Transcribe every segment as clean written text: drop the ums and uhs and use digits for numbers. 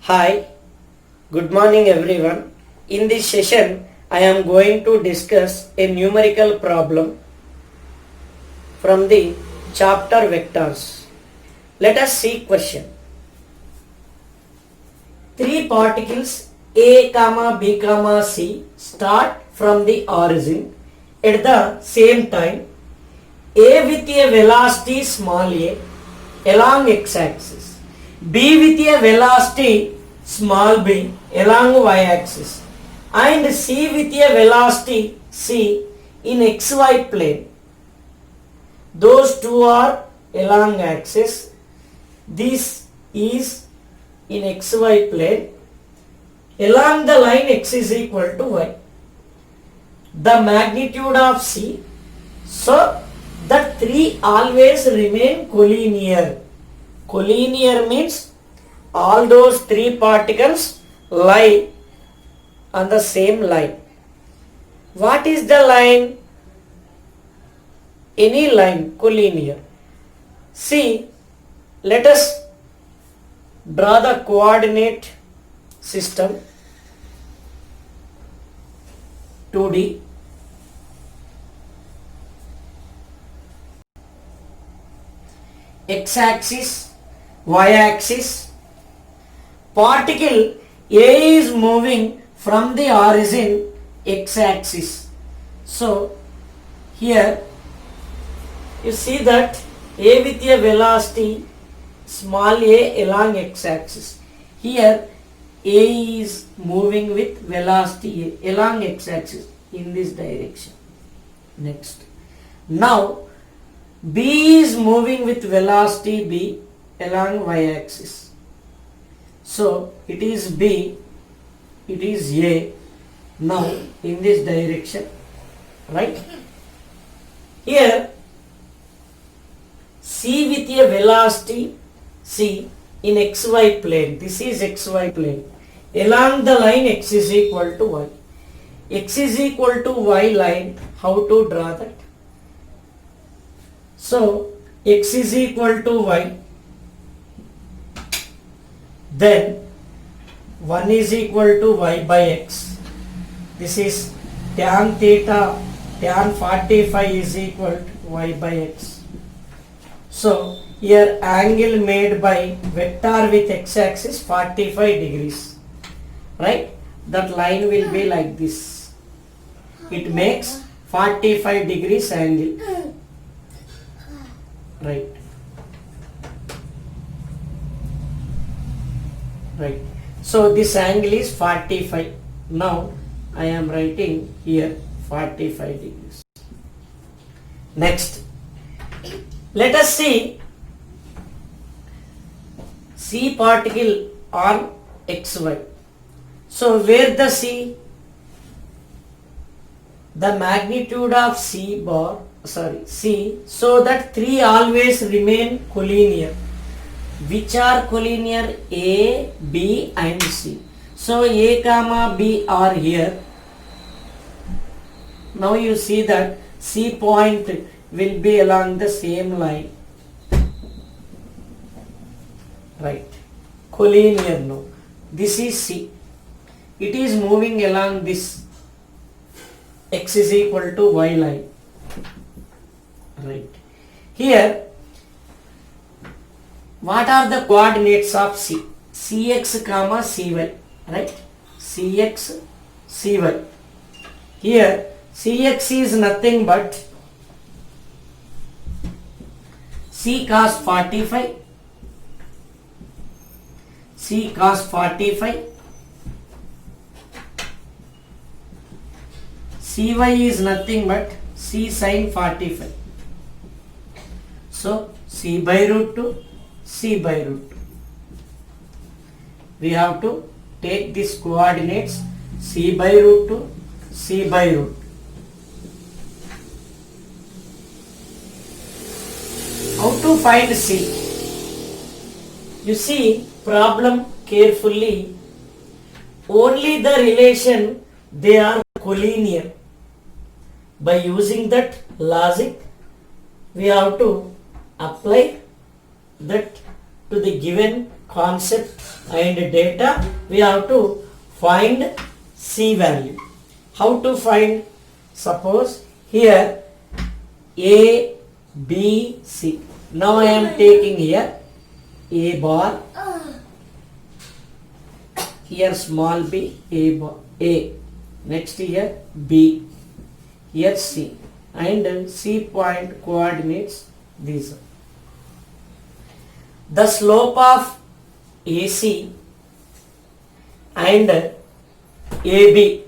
Hi, good morning everyone. In this session, I am going to discuss a numerical problem from the chapter vectors. Let us see question. Three particles A, B, C start from the origin at the same time. A with a velocity small a along x-axis, B with a velocity small b along y-axis, and C with a velocity c in xy plane. Those two are along axis. This is in xy plane. Along the line x is equal to y. The magnitude of C, so the three always remain collinear. Collinear means all those three particles lie on the same line. What is the line? Any line, collinear. See, let us draw the coordinate system 2D. X-axis, y-axis. Particle A is moving from the origin x-axis. So here you see that A with a velocity small a along x-axis. Here A is moving with velocity a along x-axis in this direction. Next. Now B is moving with velocity b along y-axis. So it is B, it is A now in this direction, right? Here C with a velocity c in xy plane. This is xy plane. Along the line x is equal to y. X is equal to y line. How to draw that? So x is equal to y, then 1 is equal to y by x. This is tan theta, tan 45 is equal to y by x. So here angle made by vector with x-axis 45 degrees, right? That line will be like this. It makes 45 degrees angle. Right. So this angle is 45. Now I am writing here 45 degrees. Next, let us see C particle on xy. So where the C? The magnitude of C, so that three always remain collinear. Which are collinear? A, B and C. So A, B are here. Now you see that C point will be along the same line. Right. Collinear now. This is C. It is moving along this x is equal to y line. Right. Here, what are the coordinates of C? Cx, Cy, right? Cx, Cy. Here, Cx is nothing but C cos 45, C cos 45, Cy is nothing but C sin 45. So C by root 2, C by root 2. We have to take these coordinates C by root 2, C by root 2. How to find C? You see problem carefully. Only the relation they are collinear. By using that logic, we have to apply that to the given concept and data, we have to find C value. How to find? Suppose here A, B, C. Now I am taking here A bar, here small b, A bar, A. Next here B, here C, and C point coordinates these. The slope of AC and AB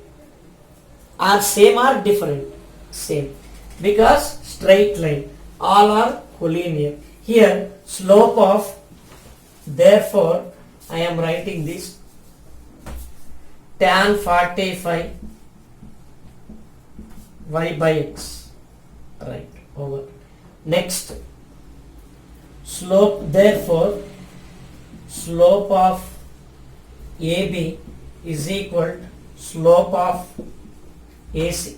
are same or different? Same, because straight line, all are collinear. Here slope of, therefore I am writing this tan 45 y by x, right, over. Next slope, therefore slope of AB is equal to slope of AC.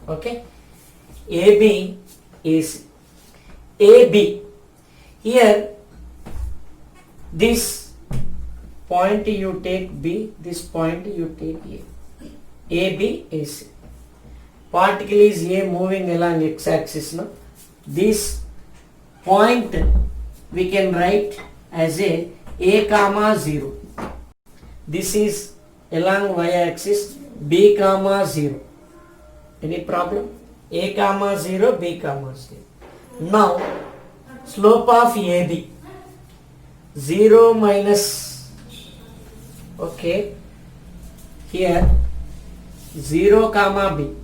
Okay, AB is AB. Here this point you take B, this point you take A. AB AC. Particle is A moving along x-axis. No? This point we can write as a comma 0. This is along y-axis B comma 0. Any problem? A comma 0, B comma 0. Now slope of AB 0 minus, okay, here 0 comma B,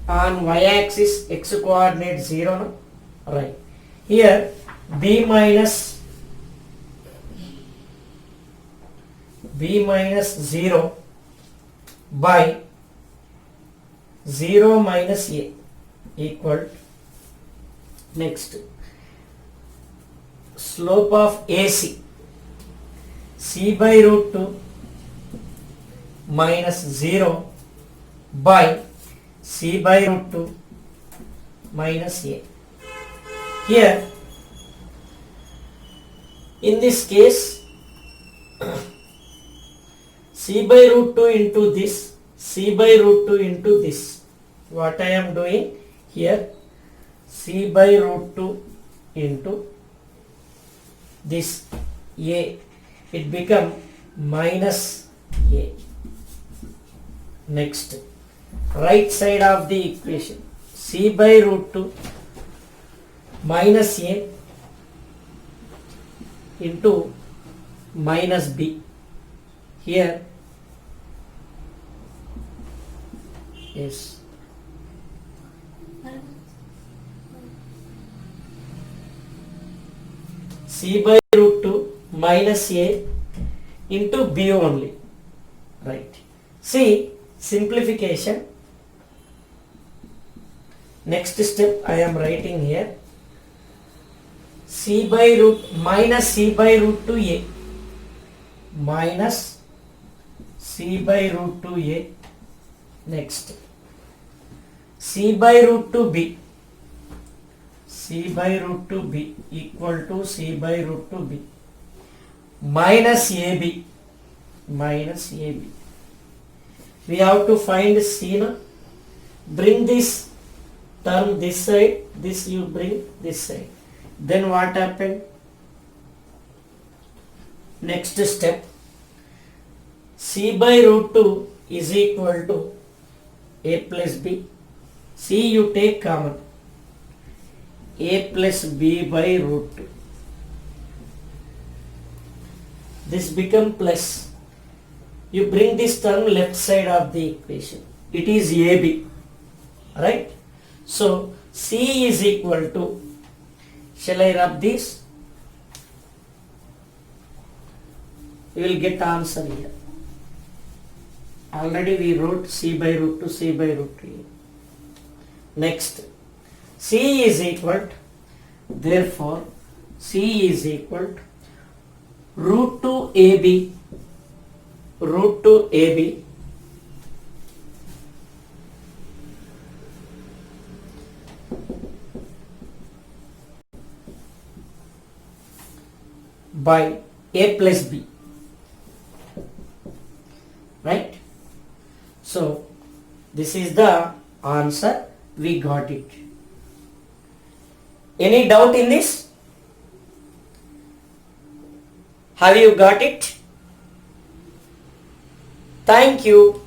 on y-axis x coordinate 0, no? Right. Here B minus 0 by 0 minus A equal, next slope of AC C by root 2 minus 0 by C by root 2 minus A. Here in this case C by root 2 into this, C by root 2 into this. What I am doing here, C by root 2 into this A, it become minus A. Next, right side of the equation, C by root 2 minus A into minus B. Here is C by root 2 minus A into B only, right. See, simplification. Next step I am writing here, C by root minus C by root 2A minus C by root 2A. Next C by root 2B, C by root 2B equal to C by root 2B minus AB, minus AB. We have to find C, na? Bring this term this side, this you bring this side. Then what happened? Next step, C by root 2 is equal to A plus B. C you take common, A plus B by root 2. This become plus. You bring this term left side of the equation. It is AB, right? So C is equal to, shall I rub this? You will get answer here. Already we wrote C by root 2, C by root 2. Next, C is equal to, therefore C is equal to root 2 AB, root 2 AB by a plus b, right? So this is the answer, we got it. Any doubt in this? Have you got it? Thank you.